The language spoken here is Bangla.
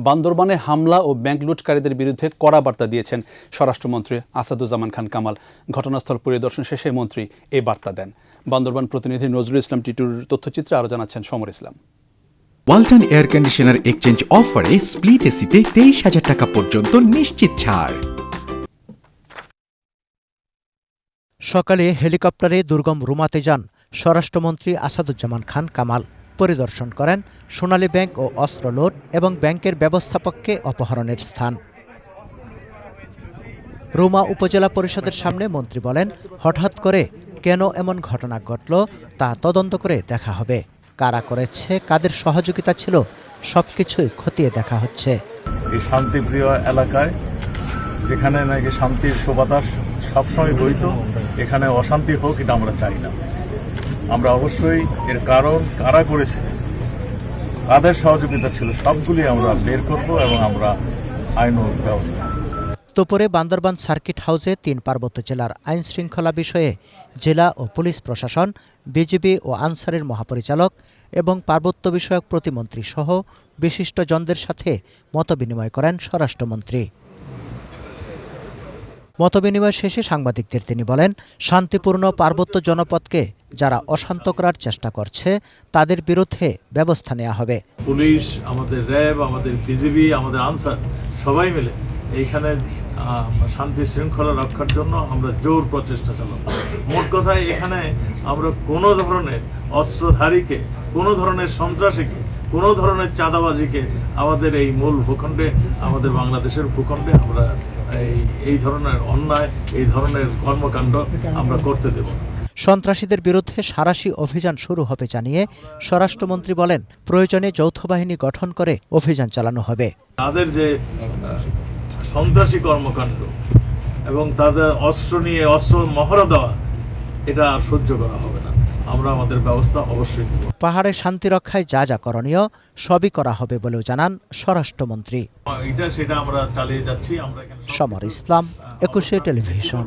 বান্দরবানে হামলা ও ব্যাংক লুটকারীদের বিরুদ্ধে কড়া বার্তা দিয়েছেন স্বরাষ্ট্রমন্ত্রী আসাদুজ্জামান খান কামাল। ঘটনাস্থল পরিদর্শন শেষে মন্ত্রী এই বার্তা দেন। বান্দরবান প্রতিনিধি নজরুল ইসলাম টিটুর তথ্যচিত্রে আরও জানাচ্ছেন সমর ইসলাম। ওয়ালটন এয়ার কন্ডিশনার এক্সচেঞ্জ অফারে স্প্লিট এসিতে 23,000 টাকা পর্যন্ত নিশ্চিত ছাড়। সকালে হেলিকপ্টারে দুর্গম রুমাতে যান স্বরাষ্ট্রমন্ত্রী আসাদুজ্জামান খান কামাল। পরিদর্শন করেন সোনালী ব্যাংক ও অস্ত্র লুট এবং ব্যাংকের ব্যবস্থাপককে অপহরণের স্থান। রুমা উপজেলা পরিষদের সামনে মন্ত্রী বলেন, হঠাৎ করে কেন এমন ঘটনা ঘটল তা তদন্ত করে দেখা হবে। কারা করেছে, কাদের সহযোগিতা ছিল, সবকিছুই খতিয়ে দেখা হচ্ছে। এই শান্তিপ্রিয় এলাকায় যেখানে নাকি শান্তির সুবাতাস সবসময় বইত, এখানে অশান্তি হোক এটা আমরা চাই না। আমরা অবশ্যই এর কারণ কারা করেছে, কাদের সহযোগিতা ছিল, সবগুলি আমরা বের করব এবং আমরা আইন ব্যবস্থা। দুপুরে বান্দরবান সার্কিট হাউসে 3 পার্বত্য জেলার আইন শৃঙ্খলা বিষয়ে জেলা ও পুলিশ প্রশাসন, বিজিবি ও আনসারের মহাপরিচালক এবং পার্বত্য বিষয়ক প্রতিমন্ত্রী সহ বিশিষ্টজনদের সাথে মতবিনিময় করেন স্বরাষ্ট্রমন্ত্রী। মতবিনিময় শেষে সাংবাদিকদের তিনি বলেন, শান্তিপূর্ণ পার্বত্য জনপদকে যারা অশান্ত করার চেষ্টা করছে তাদের বিরুদ্ধে ব্যবস্থা নেওয়া হবে। পুলিশ, আমাদের র্যাব, আমাদের বিজিবি, আমাদের আনসার সবাই মিলে এইখানে শান্তি শৃঙ্খলা রক্ষার জন্য আমরা জোর প্রচেষ্টা চালাবো। মোট কথায় এখানে আমরা কোনো ধরনের অস্ত্রধারীকে, কোনো ধরনের সন্ত্রাসীকে, কোনো ধরনের চাঁদাবাজিকে আমাদের এই মূল ভূখণ্ডে, আমাদের বাংলাদেশের ভূখণ্ডে আমরা এই ধরনের অন্যায়, এই ধরনের কর্মকাণ্ড আমরা করতে দেব না। সন্ত্রাসীদের বিরুদ্ধে সাঁড়াশি অভিযান শুরু হবে জানিয়ে স্বরাষ্ট্রমন্ত্রী বলেন, প্রয়োজনে যৌথ বাহিনী গঠন করে অভিযান চালানো হবে। তাদের যে সন্ত্রাসী কর্মকাণ্ড এবং তাদের অস্ত্র নিয়ে অস্ত্র মহড়া দেওয়া, এটা আর সহ্য করা হবে না। আমরা আমাদের ব্যবস্থা অবশ্যই নেব। পাহাড়ে শান্তি রক্ষায় যা যা করণীয় সবই করা হবে বলেও জানান স্বরাষ্ট্রমন্ত্রী। সেটা আমরা চালিয়ে যাচ্ছি। আমরা সমর ইসলাম, 21 টেলিভিশন।